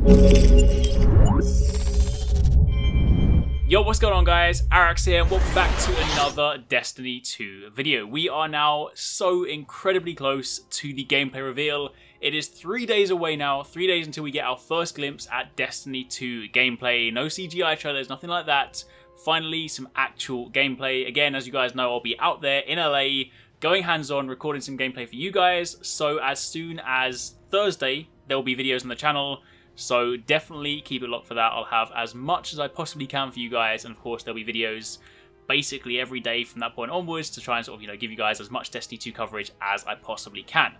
Yo, what's going on guys? Arekkz here, and welcome back to another Destiny 2 video. We are now so incredibly close to the gameplay reveal. It is 3 days away now, 3 days until we get our first glimpse at Destiny 2 gameplay. No CGI trailers, nothing like that. Finally, some actual gameplay. Again, as you guys know, I'll be out there in LA, going hands-on, recording some gameplay for you guys. So as soon as Thursday, there will be videos on the channel. So definitely keep it locked for that. I'll have as much as I possibly can for you guys, and of course there'll be videos basically every day from that point onwards to try and sort of, give you guys as much Destiny 2 coverage as I possibly can.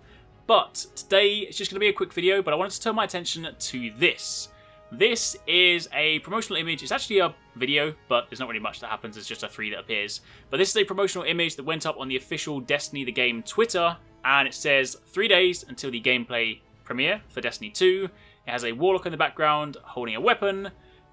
But today it's just going to be a quick video, but I wanted to turn my attention to this. This is a promotional image. It's actually a video, but there's not really much that happens. It's just a 3 that appears. But this is a promotional image that went up on the official Destiny the Game Twitter, and it says 3 days until the gameplay premiere for Destiny 2. It has a warlock in the background holding a weapon,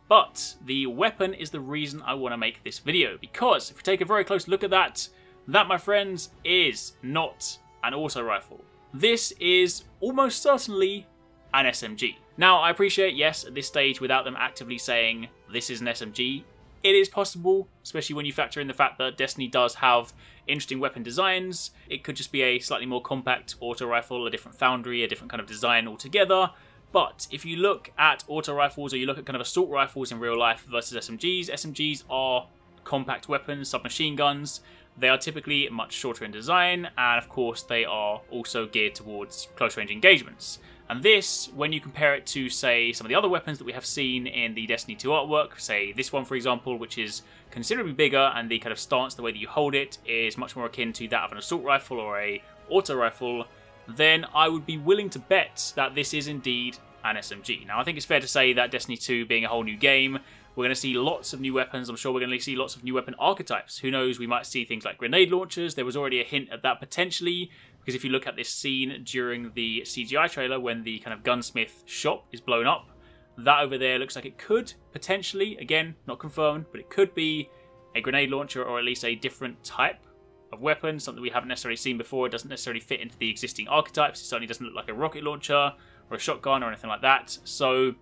but the weapon is the reason I want to make this video, because if we take a very close look at that, my friends, is not an auto rifle. This is almost certainly an SMG. Now, I appreciate, yes, at this stage, without them actively saying this is an SMG, it is possible, especially when you factor in the fact that Destiny does have interesting weapon designs. It could just be a slightly more compact auto rifle, a different foundry, a different kind of design altogether. But if you look at auto rifles, or you look at kind of assault rifles in real life versus SMGs, SMGs are compact weapons, submachine guns. They are typically much shorter in design, and of course they are also geared towards close range engagements. And this, when you compare it to, say, some of the other weapons that we have seen in the Destiny 2 artwork, say this one for example, which is considerably bigger, and the kind of stance, the way that you hold it, is much more akin to that of an assault rifle or a auto rifle, then I would be willing to bet that this is indeed an SMG. Now, I think it's fair to say that Destiny 2 being a whole new game, we're going to see lots of new weapons. I'm sure we're going to see lots of new weapon archetypes. Who knows, we might see things like grenade launchers. There was already a hint at that potentially, because if you look at this scene during the CGI trailer when the kind of gunsmith shop is blown up, that over there looks like it could potentially, again, not confirmed, but it could be a grenade launcher, or at least a different type of weapon, something we haven't necessarily seen before. It doesn't necessarily fit into the existing archetypes. It certainly doesn't look like a rocket launcher or a shotgun or anything like that. So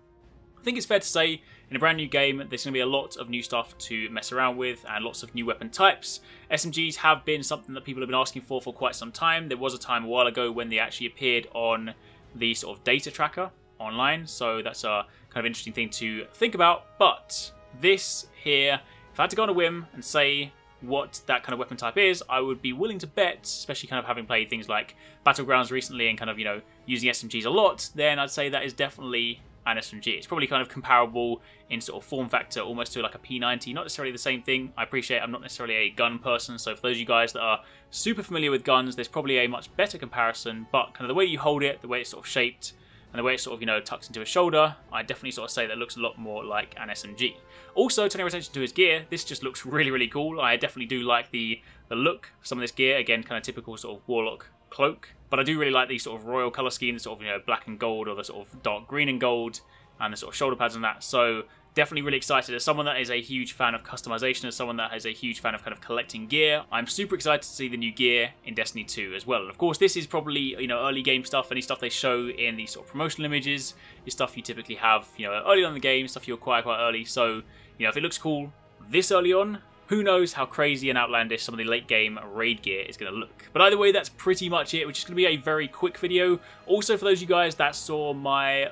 I think it's fair to say in a brand new game there's going to be a lot of new stuff to mess around with and lots of new weapon types. SMGs have been something that people have been asking for quite some time. There was a time a while ago when they actually appeared on the sort of data tracker online, so that's a kind of interesting thing to think about. But this here, if I had to go on a whim and say what that kind of weapon type is, I would be willing to bet, especially kind of having played things like Battlegrounds recently and kind of, using SMGs a lot, then I'd say that is definitely an SMG. It's probably kind of comparable in sort of form factor almost to like a P90, not necessarily the same thing. I appreciate I'm not necessarily a gun person, so for those of you guys that are super familiar with guns, there's probably a much better comparison, but kind of the way you hold it, the way it's sort of shaped, and the way it sort of, tucks into a shoulder, I definitely sort of say that looks a lot more like an SMG. Also, turning our attention to his gear, this just looks really, really cool. I definitely do like the look of some of this gear. Again, kind of typical sort of warlock cloak. But I do really like the sort of royal colour scheme, the sort of, black and gold, or the sort of dark green and gold, and the sort of shoulder pads and that. So definitely really excited. As someone that is a huge fan of customization, as someone that is a huge fan of kind of collecting gear, I'm super excited to see the new gear in Destiny 2 as well. And of course, this is probably, early game stuff. Any stuff they show in these sort of promotional images is stuff you typically have, early on in the game, stuff you acquire quite early. So, if it looks cool this early on, who knows how crazy and outlandish some of the late game raid gear is going to look. But either way, that's pretty much it, which is going to be a very quick video. Also, for those of you guys that saw my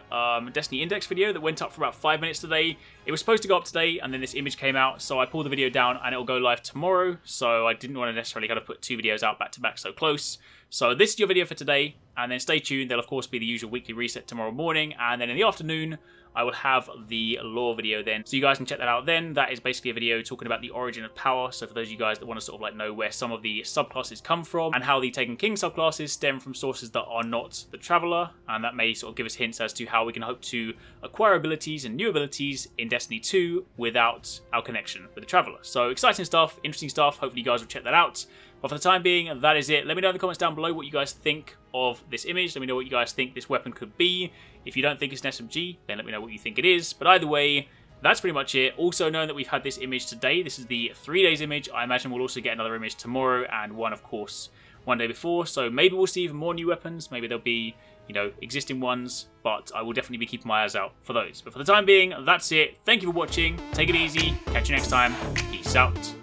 Destiny Index video that went up for about 5 minutes today, it was supposed to go up today, and then this image came out, so I pulled the video down, and it will go live tomorrow. So I didn't want to necessarily kind of put 2 videos out back to back so close. So this is your video for today, and then stay tuned. There'll of course be the usual weekly reset tomorrow morning, and then in the afternoon I will have the lore video then, so you guys can check that out then. That is basically a video talking about the origin of power, so for those of you guys that want to sort of know where some of the subclasses come from, and how the Taken King subclasses stem from sources that are not the Traveler, and that may sort of give us hints as to how we can hope to acquire abilities and new abilities in Destiny 2 without our connection with the Traveler. So exciting stuff, interesting stuff, hopefully you guys will check that out. But for the time being, that is it. Let me know in the comments down below what you guys think of this image. Let me know what you guys think this weapon could be. If you don't think it's an SMG, then let me know what you think it is. But either way, that's pretty much it. Also, knowing that we've had this image today, this is the 3 days image. I imagine we'll also get another image tomorrow, and one, of course, one day before. So maybe we'll see even more new weapons. Maybe there'll be you know, existing ones, but I will definitely be keeping my eyes out for those. But for the time being, that's it. Thank you for watching. Take it easy. Catch you next time. Peace out.